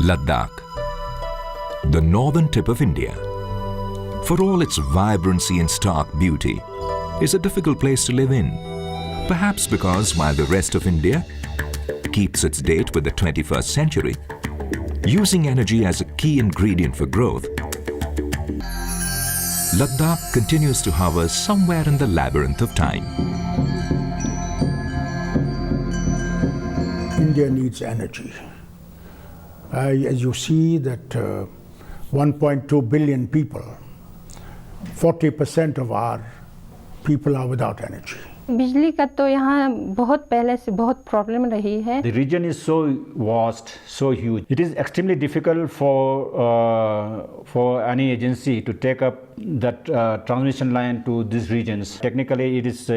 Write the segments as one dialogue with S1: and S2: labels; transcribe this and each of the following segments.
S1: Ladakh, the northern tip of India, for all its vibrancy and stark beauty, is a difficult place to live in. Perhaps because while the rest of India keeps its date with the 21st century, using energy as a key ingredient for growth, Ladakh continues to hover somewhere in the labyrinth of time.
S2: India needs energy. As you see that 1.2 billion people, 40% of our people are without energy.
S3: बिजली का तो यहाँ बहुत पहले से बहुत problem रही है.
S4: The region is so vast, so huge. It is extremely difficult for any agency to take up that transmission line to these regions. Technically, it is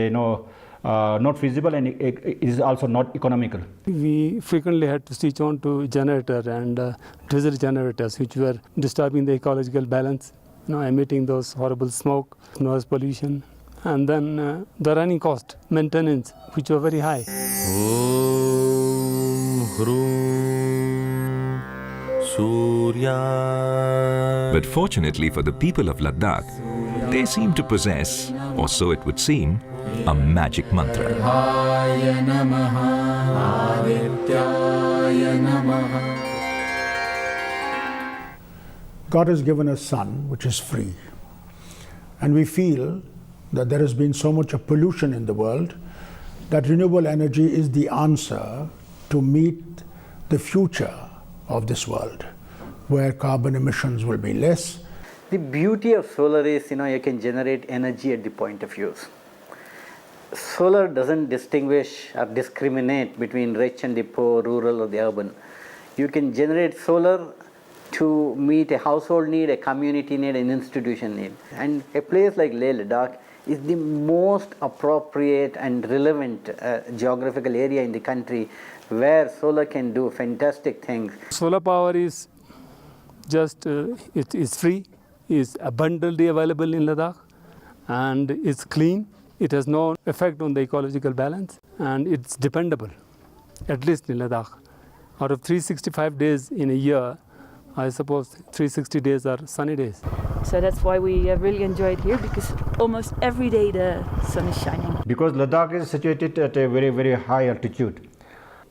S4: not feasible, and it is also not economical.
S5: We frequently had to switch on to generator and diesel generators, which were disturbing the ecological balance, emitting those horrible smoke, noise pollution, and then the running cost, maintenance, which were very high.
S1: But fortunately for the people of Ladakh, they seem to possess, or so it would seem, a magic mantra.
S2: God has given us sun, which is free. And we feel that there has been so much of pollution in the world that renewable energy is the answer to meet the future of this world, where carbon emissions will be less.
S6: The beauty of solar is, you can generate energy at the point of use. Solar doesn't distinguish or discriminate between rich and the poor, rural or the urban. You can generate solar to meet a household need, a community need, an institution need. And a place like Leh Ladakh is the most appropriate and relevant geographical area in the country where solar can do fantastic things.
S5: Solar power is just, it is free, is abundantly available in Ladakh, and it's clean. It has no effect on the ecological balance, and it's dependable, at least in Ladakh. Out of 365 days in a year, I suppose 360 days are sunny days.
S7: So that's why we really enjoy it here, because almost every day the sun is shining.
S4: Because Ladakh is situated at a very, very high altitude.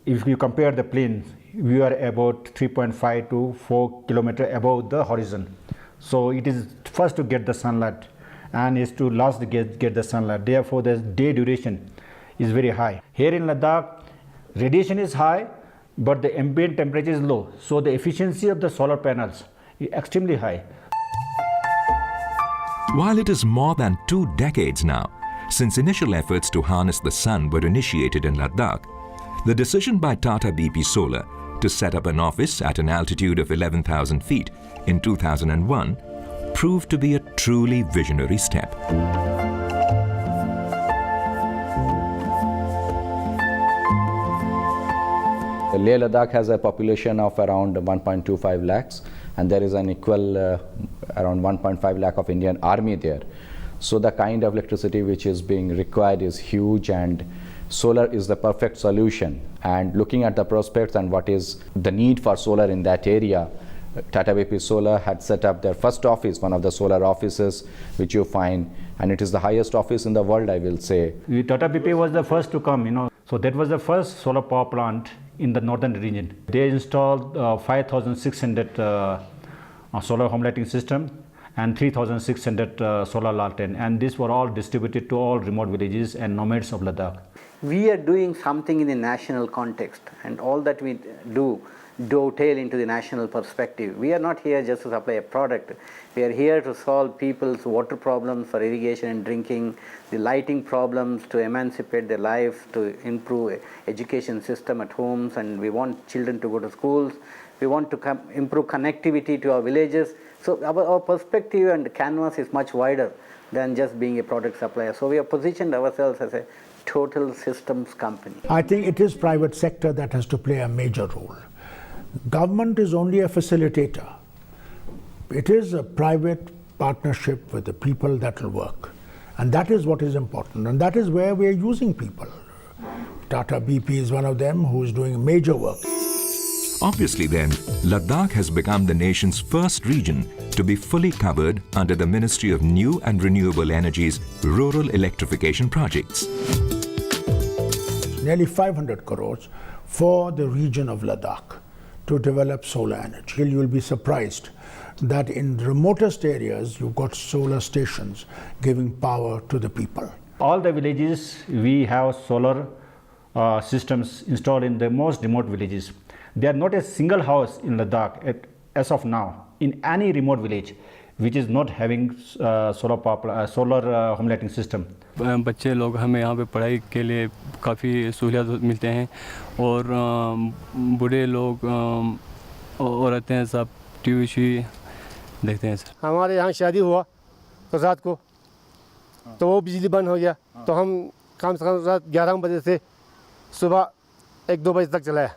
S4: If you compare the plains, we are about 3.5 to 4 kilometers above the horizon. So it is first to get the sunlight and is to last to get the sunlight. Therefore, the day duration is very high. Here in Ladakh, radiation is high, but the ambient temperature is low. So the efficiency of the solar panels is extremely high.
S1: While it is more than 2 decades now since initial efforts to harness the sun were initiated in Ladakh, the decision by Tata BP Solar to set up an office at an altitude of 11,000 feet in 2001 proved to be a truly visionary step.
S8: Leh Ladakh has a population of around 1.25 lakhs, and there is an equal around 1.5 lakh of Indian Army there. So the kind of electricity which is being required is huge, and solar is the perfect solution. And looking at the prospects and what is the need for solar in that area, Tata BP Solar had set up their first office, one of the solar offices which you find, and it is the highest office in the world, I will say.
S4: Tata BP was the first to come, So that was the first solar power plant in the northern region. They installed 5,600 solar home lighting system and 3,600 solar lantern, and these were all distributed to all remote villages and nomads of Ladakh.
S6: We are doing something in the national context, and all that we do dovetail into the national perspective. We are not here just to supply a product. We are here to solve people's water problems for irrigation and drinking, the lighting problems to emancipate their life, to improve education system at homes, and we want children to go to schools. We want to improve connectivity to our villages. So our perspective and canvas is much wider than just being a product supplier. So we have positioned ourselves as a total systems company.
S2: I think it is private sector that has to play a major role. Government is only a facilitator. It is a private partnership with the people that will work. And that is what is important. And that is where we are using people. Tata BP is one of them who is doing major work.
S1: Obviously then, Ladakh has become the nation's first region to be fully covered under the Ministry of New and Renewable Energy's rural electrification projects.
S2: Nearly 500 crores for the region of Ladakh to develop solar energy. You will be surprised that in the remotest areas you've got solar stations giving power to the people.
S4: All the villages, we have solar systems installed in the most remote villages. There are not a single house in Ladakh as of now in any remote village which is not having solar home lighting system.
S9: बच्चे लोग हमें यहाँ पे पढ़ाई के लिए काफ़ी सहूलियत मिलते हैं और बूढ़े लोग औरतें हैं सब टीवी देखते हैं सर।
S10: हमारे यहाँ शादी हुआ तो रात को तो वो बिजली बंद हो गया तो हम कम से कम रात 11 बजे से सुबह 1-2 बजे तक चलाया।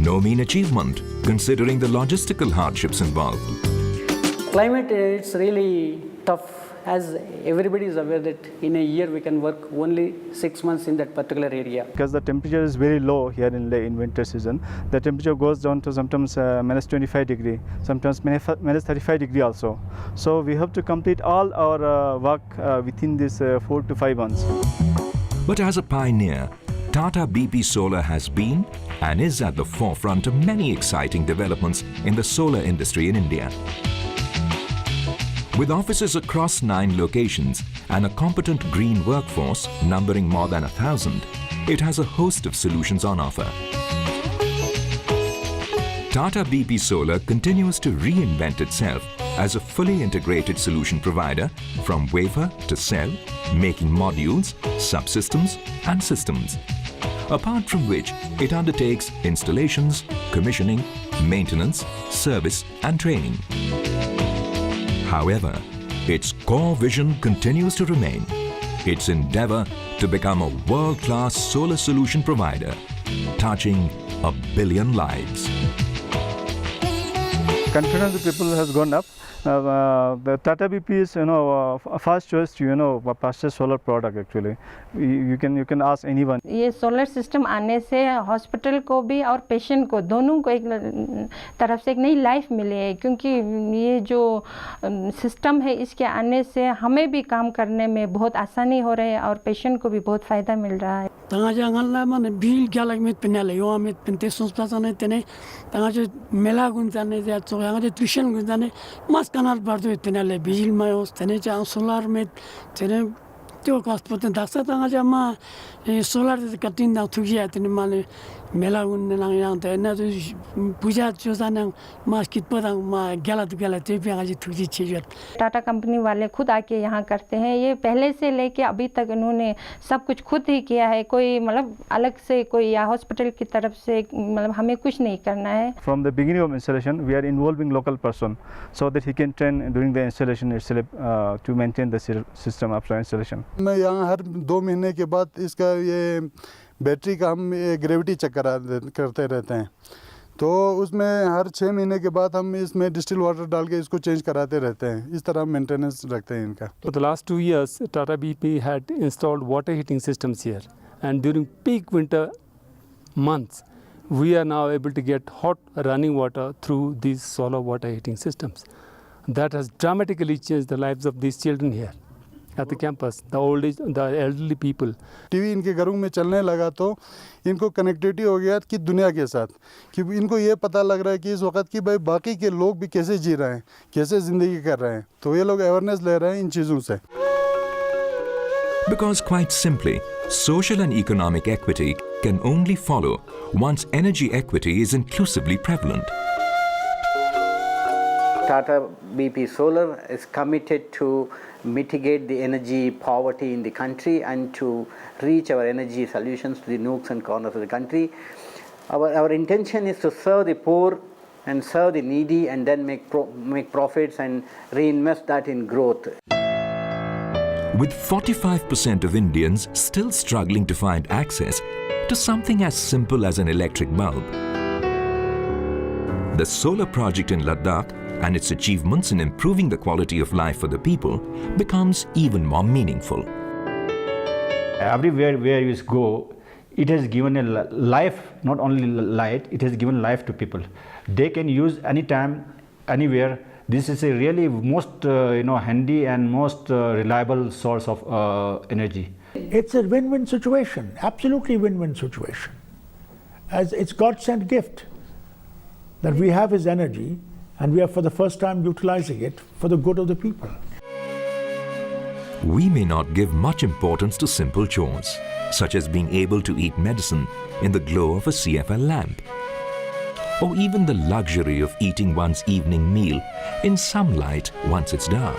S1: No mean achievement, considering the logistical hardships involved.
S11: Climate, it's really tough, as everybody is aware that in a year we can work only 6 months in that particular area.
S12: Because the temperature is very low here in winter season, the temperature goes down to sometimes minus 25 degree, sometimes minus 35 degree also. So we have to complete all our work within this 4 to 5 months.
S1: But as a pioneer, Tata BP Solar has been and is at the forefront of many exciting developments in the solar industry in India. With offices across 9 locations and a competent green workforce numbering more than 1,000, it has a host of solutions on offer. Tata BP Solar continues to reinvent itself as a fully integrated solution provider from wafer to cell, making modules, subsystems and systems. Apart from which, it undertakes installations, commissioning, maintenance, service and training. However, its core vision continues to remain. Its endeavor to become a world-class solar solution provider, touching 1 billion lives.
S12: Confidence of people has gone up. The Tata BP is, a first choice to, purchase solar product actually. You can ask anyone.
S3: ये solar system आने से hospital को भी और patient को दोनों को एक तरफ से एक नई लाइफ मिली है, क्योंकि ये जो सिस्टम है इसके आने से हमें भी काम करने में बहुत आसानी हो रही है और पेशेंट को भी बहुत फ़ायदा मिल रहा है।
S11: Tangajanganla man bil galak mit penale yo amit pente sostasane tene tangaje mela gunzane ja tsoyangaje tuition gunzane mas kanal bardo penale bijil mayos tene ja solar mit tene त्यो कस्पत दासा तंगा जमा सोलर कटिंग ना थुगिया तने माने मेला उन्ने ना yang te na पूजा जोसाना मास कित पदंग मा गला तो गला ते पिया जी थुगी चीज
S3: टाटा कंपनी वाले खुद आके यहाँ करते हैं। ये पहले से लेके अभी तक इन्होंने सब कुछ खुद ही किया है, कोई मतलब अलग से कोई या हॉस्पिटल की तरफ से मतलब हमें कुछ नहीं करना है।
S12: From the beginning of installation, we are involving local person so that he can train during the installation itself to maintain the system after installation.
S13: मैं यहाँ हर 2 महीने के बाद इसका ये बैटरी का हम ग्रेविटी चेक करते रहते हैं, तो उसमें हर 6 महीने के बाद हम इसमें डिस्टिल वाटर डाल के इसको चेंज कराते रहते हैं। इस तरह मेंटेनेंस रखते हैं इनका।
S5: For the last 2 years, Tata BP had installed water heating systems here, and during peak winter months, we are now able to get hot running water through these solar water heating systems. That has dramatically changed the lives of these children here at the campus, the old age, the elderly people.
S13: TV इनके घरों में चलने लगा तो इनको connectivity हो गया कि दुनिया के साथ, कि इनको ये पता लग रहा है कि इस वक्त कि भाई बाकी के लोग भी कैसे जी रहे हैं, कैसे ज़िंदगी कर रहे हैं, तो ये लोग अवेयरनेस ले रहे हैं इन चीज़ों से।
S1: Because quite simply, social and economic equity can only follow once energy equity is inclusively prevalent.
S6: Tata BP Solar is committed to mitigate the energy poverty in the country and to reach our energy solutions to the nooks and corners of the country. Our intention is to serve the poor and serve the needy and then make profits and reinvest that in growth.
S1: With 45% of Indians still struggling to find access to something as simple as an electric bulb, the solar project in Ladakh and its achievements in improving the quality of life for the people becomes even more meaningful.
S4: Everywhere where you go, it has given a life, not only light, it has given life to people. They can use anytime, anywhere. This is a really most handy and most reliable source of energy.
S2: It's a win-win situation, absolutely win-win situation. As it's God-sent gift that we have His energy, and we are for the first time utilizing it for the good of the people.
S1: We may not give much importance to simple chores, such as being able to eat medicine in the glow of a CFL lamp, or even the luxury of eating one's evening meal in some light once it's dark,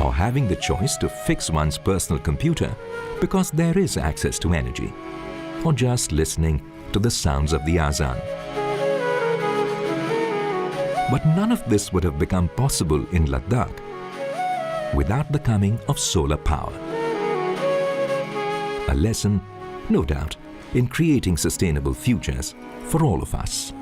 S1: or having the choice to fix one's personal computer because there is access to energy, or just listening to the sounds of the azan. But none of this would have become possible in Ladakh without the coming of solar power. A lesson, no doubt, in creating sustainable futures for all of us.